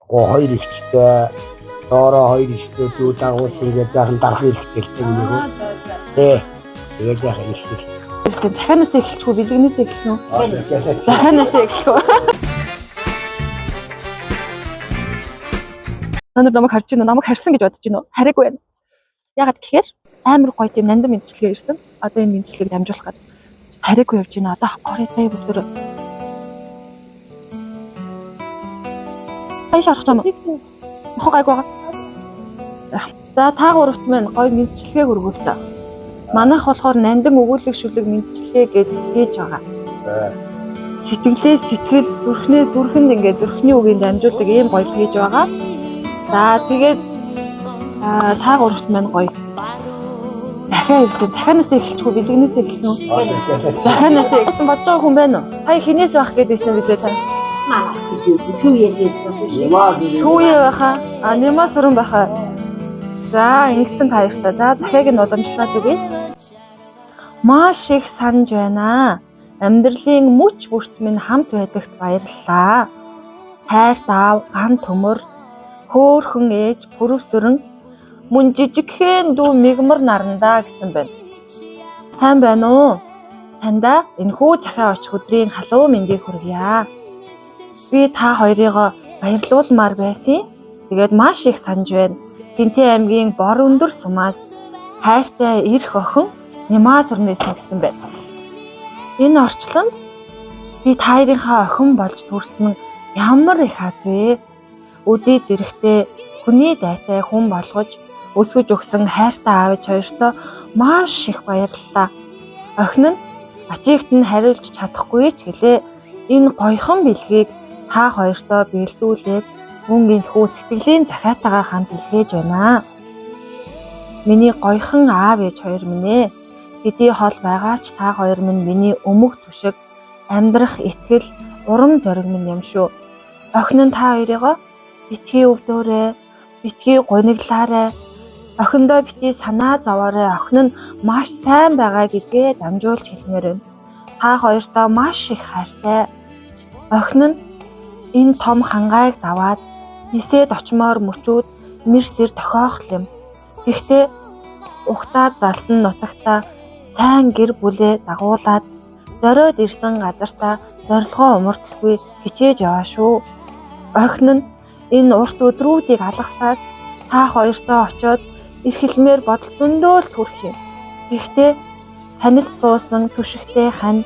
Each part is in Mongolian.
хоёр ихтэй доороо хоёр ихтэй дүү дагуулсан ингээд жаахан дарах хэрэгтэй л дээ нэг. Тэгээд жаахан ихтэй. Захианаас эхэлчих үү, бэлгэнээс эхэлэх үү? Захианаас эхэлэх үү? Надад намайг харж байна уу? Намайг харсан гэж бодож байна уу? Хараагүй байна. Ягаад гэхээр амар гоё тийм нандин мэдчилгээ ирсэн. Одоо энэ мэдчилгээг дамжуулах гээд хараагүй явж байна. Одоо орой заяа бүгдөө. Ай шарах юм уу? Нохоо гайгүй байгаа. За та гуравт маань гоё мэдчилгээг өргүүлсэн. Манайх болохоор нандин өгүүлэг шүлэг мэдчилгээ гэж хийж байгаа. Сэтгэлээ сэтгэл, зүрхнээ зүрхэнд ингээд зүрхний үгийн дамжуулдаг ийм гоё хийж байгаа. За тэгээд та гуравт маань гоё. Дахиад ирсэн. Захианаас эхэлчих үү, бэлгэнээс эхэлнэ үү? Захианаас эхэлсэн бодож байгаа хүн байна уу? Сая хинээс байх гэдээсэн билээ та? Манай сүүе байхаа. Нэмаа сүрэн байхаа. За ингэсэн таяртай. За захиаг нь уламжлаад үгүй. Маш их санаж байна. Амьдралын мөч бүрт минь хамт байдагт баярлалаа. Хайрт аав, ган төмөр, хөөхөн ээж, пүрвсөрөн, мөн жижигхэн дүү мигмар нарандаа гэсэн байна. Сайн байна уу? Танда энэхүү захиа очих өдрийн халуун мэндийг хүргье. Би та хоёрыг баярлуулмаар байсан. Тэгээд маш их санаж байна. Гинтээ аймгийн бор өндөр сумаас хайртай ирэх охин Нямаа сүрнээс гэсэн байна. Энэ орчлонд би та хоёрынхаа охин болж төрсөн ямар их аз вэ? Өдий зэрэгтэй хүний дайтай хүн болгож өсгөж өгсөн хайртай аавч хоёртоо маш их баярлалаа. Охин нь ачигт нь хариулж чадахгүй ч гэлээ энэ гойхон бэлгийг та хоёртоо биелдүүлээд мөн энэхүү сэтгэлийн захиатайгаа хамт илгээж байна. Миний гойхон аав ээж хоёр минь ээ. Хэдий хол байгаа ч та хоёр минь миний өмг түшиг, амьдрах итгэл, урам зориг минь юм шүү. Охин нь та хоёрыг битгий өвдөөрэй, битгий гуниглаарай. Охиндоо битгий санаа зовоорой. Охин нь маш сайн байгаа гэдгээ дамжуулж хэлмээр байна. Та хоёртоо маш их хайртай. Охин нь энэ том хангайг даваад нисээд очмоор мөчүүд мэрсэр тохиох юм. Гэхдээ ухтаад залсан нутагта сайн гэр бүлээ дагуулад зориод ирсэн газартаа зорилгоо умарталгүй хичээж яваа шүү. Охин нь энэ урт өдрүүдийг алгасаад та хоёртоо очиод эрхэлмээр бодол зөндөө л төрөх юм. Гэхдээ танил суусан түшигтэй хань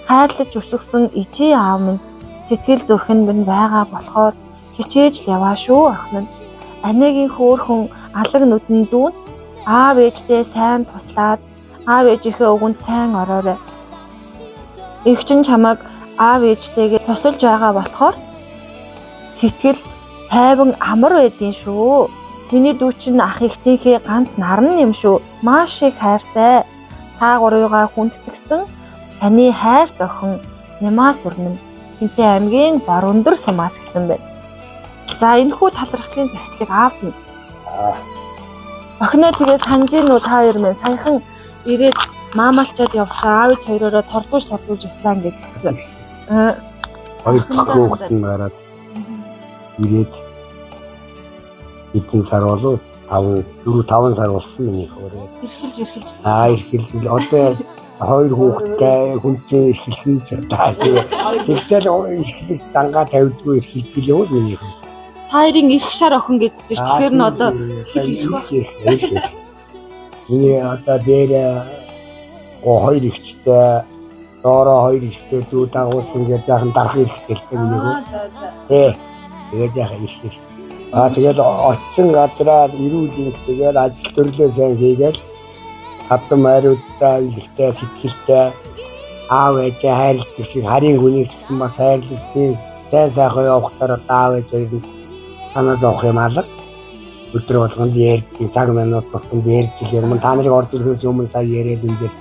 хайрлаж өсгсөн ижээ аав минь сэтгэл зүрхэн минь байгаа болохоор хичээж л яваа шүү. Охин нь анигийн хөөрхөн алаг нүдэн дүүн аав ээжтэй сайн туслаад аав ээжийнхээ үгэнд сайн ороорой. Эгч нь чамайг аав ээжтэйгээ тусалж байгаа болохоор сэтгэл тайван амар байдгийн шүү. Миний дүү чинь ах эгчийнхээ ганц наран юм шүү. Маш их хайртай. Та гурвыгаа хүндэтгсэн таны хайрт охин Нямаа сүрнэ. Гинтээ аймгийн бор өндөр сумаас гэсэн байна. За энэхүү талархлын захидлыг аавд нь. Охиноо тэгээ санжийн уу та хоёр минь саяхан ирээд маамалчаад явсан аавч хоёроо тордуулж явсан гэж хэлсэн. Хоёр дахь хүүхэд нь гараад ирээд эдэн сар болов 4-5 сар болсон миний хөөрөө. Эрхэлж. Эрхэл одоо хоёр хүүхэдтэй хүн чинь эрхэлсэн ч таашаа. Тэгтэл эрхлэх зангаа тавьдгүй эрхэлдэг юм уу миний хөө. Та хоёрын эрх шар охин гэдсэн чинь тэгэхээр нь одоо миний одоо дээр хоёр ихтэй доороо хоёр ихтэй дүү дагуулсан гэж жаахан дарах хэрэгтэй л дээ миний хөө. Тэгээд жаахан ирэх. Тэгээд очсон газраа ирүүлэн тэгээд ажил төрлөө сайн хийгээл хатан майруудаа ихтэй сэтгэлтэй аав ээжээ хайрладаг шиг харийн хүнийг ч гэсэн бас хайрлаж тийм сайн сайхан явахтаар аав ээж хоёр санаа зовох юм алга. Өдөр болгонд ярьдаг цаг минут тутамд ярьж илэр мөн та нарыг орж ирэхээс өмнө сая яриад ингээд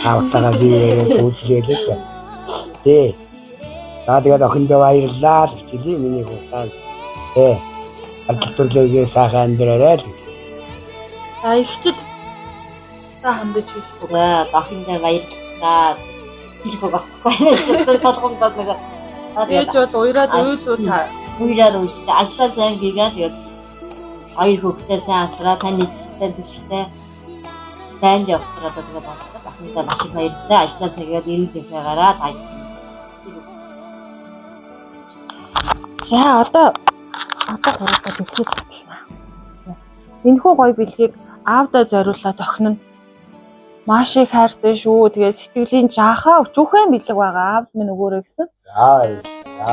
аавтайгаа би яриад сүүцлээлээ гэсэн. Тэгээд охиндоо баярлалаа гэж хэлээ миний хүн сайн. Ажил төрлөөгээ сайхан амьдраарай л гэж. Ихчэд та хандаж хэлсэн. За охиндоо баярлалаа. Хэлэх байхгүй. Толгомдод нэг ээж бол уяраад уйлуу та Хоёроор үйлдэл ажлаа сайн хийгээд яг хоёр хүүхдээ сайн асраа таны ижлтэй төсөлтэй танд явахтаа тэгээд бахынтай маш их баярлалаа. Ажлаа сайн хийгээд эрүүл мэндээрээ тань. За одоо хураалаа бэлгийг тавьчихна. Энэхүү гоё бэлгийг аавдаа зориулаад охин нь маш их хайртай шүү. Тэгээд сэтгэлийн жахаа өчүүхэн бэлэг байгаа аав минь өгөөрэй гэсэн.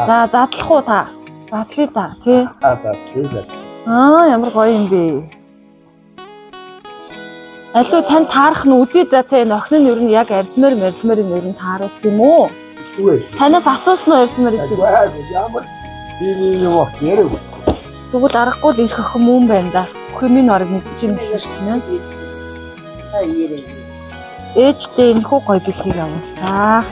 За задлах уу та? Задлаа да тий. За тийм. Ямар гоё юм бэ. Алуу тань таарах нь үзье да тий. Охин нь ер нь яг арзмаар ер нь тааруулсан юм уу? Танаас асуусан уу арзмаар гэж? Ямар юм ярив. Тэгвэл аргагүй л ирэх охин мөн байна да. Өхөө минь орог мэдчихээн гэж чинь. Ээжтэй энэхүү гоё бэлгийг авуулсан.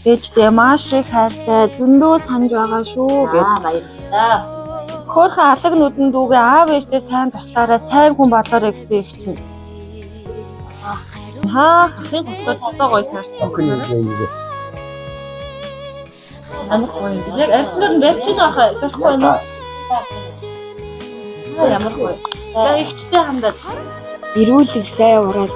Ээжтэй маш их хайртай зөндөө санаж байгаа шүү гэж. Баярлалаа. Хөөрхөн алаг нүдэнд үгээ аав ээжтэй сайн туслаарай, сайн хүн болоорой гэсэн их чинь. Хин хотод гоё таарсан. Яг арьсмаар нь барьж байгаа байхгүй байна. Ямар гоё. За ихчтэй хандаад Ирүүлэг сайн ураад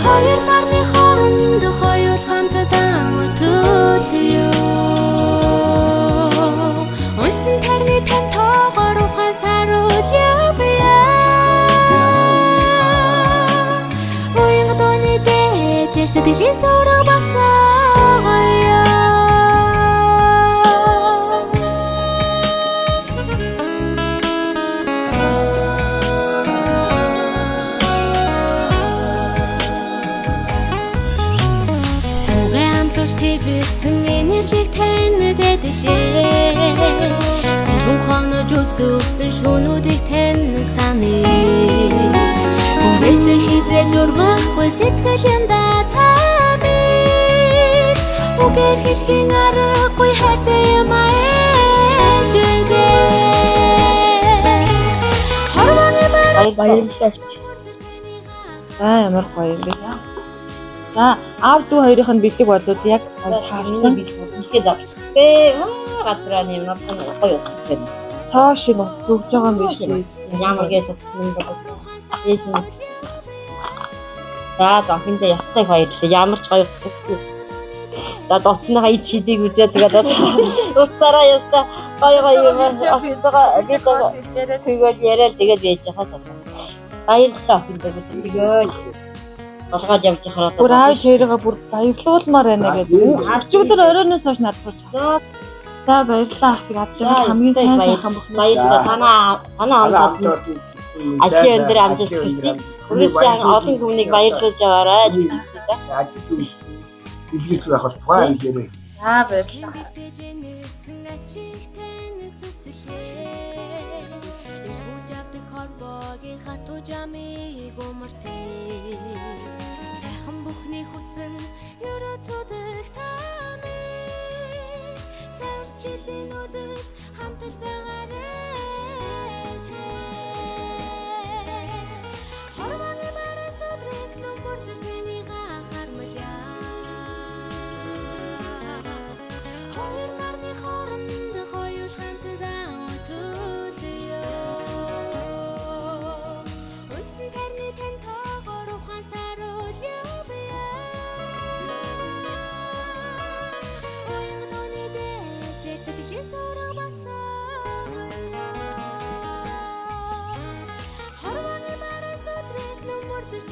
Хоёр нарны хооронд хоёул хамтдаа төлөё. Уншсан тарны тантайгаар ухаан саруулъя. Уян дооны дээжээр сэтгэлийн сорог басаагаё. Тэвэрсэн энерлиг танд дэдэлээ. Сэрүүн хонож өсөсөн шөнүүдийг тань саны. Үгээсээ хизээж ургахгүй сэтгэл юм да та минь. Үгээр хэлхийн аргагүй хайртай юм ээждээ. баярлалаа. ямар гоё юм бэ. За аав дүү хоёрын нь бэлэг болвол яг таарсан. Ихээ завтай. Газраа нэмэр гоё утсан. Цоо шиг утас өгж байгаа юм биш үү? Ямар гэж утсан юм бэ? Ийш нь. За зонхиндээ ястай баярлалаа. Ямар ч гоё утсан гэсэн. За дооцсныхаа ид шидийг үзээ тэгээд утсараа ястай гоё юм байгаа. Тэгээд яриад тэгээд яж хаа сад. Баярлалаа хиндээ тэгээд болгоод явж хараад бүр аав хоёроо бүр баярлуулмаар байна гэдэг. Авчигдөр оройноос хойш надад болж байгаа. За баярлалаа ахыг аз жаргал хамгийн сайн сайхан бүх баярлалаа. Танаа онцлог ажлын өндөр амжилт хүсье. Үргэлжлэн олон хүнийг баярлуулж яваарай гэж хэлсэн да. Билгийч байх бол тухайн юм. За баярлалаа. Сайхан бүхний хүсэн ерөөцөдөх тамиг сарчилын өдөд хамтал байгаарай Хорвоны бараас өдрөд нүмбөрлөж танийга хармалъя Хоёр нарны хооронд хоёул хамтдаа төлөё Өсөн тарны тантайгаар ухаан саруулъя Сэтгэлийн сорог басаагаё Хорвоны бараас өдрөд нүмбөрлөж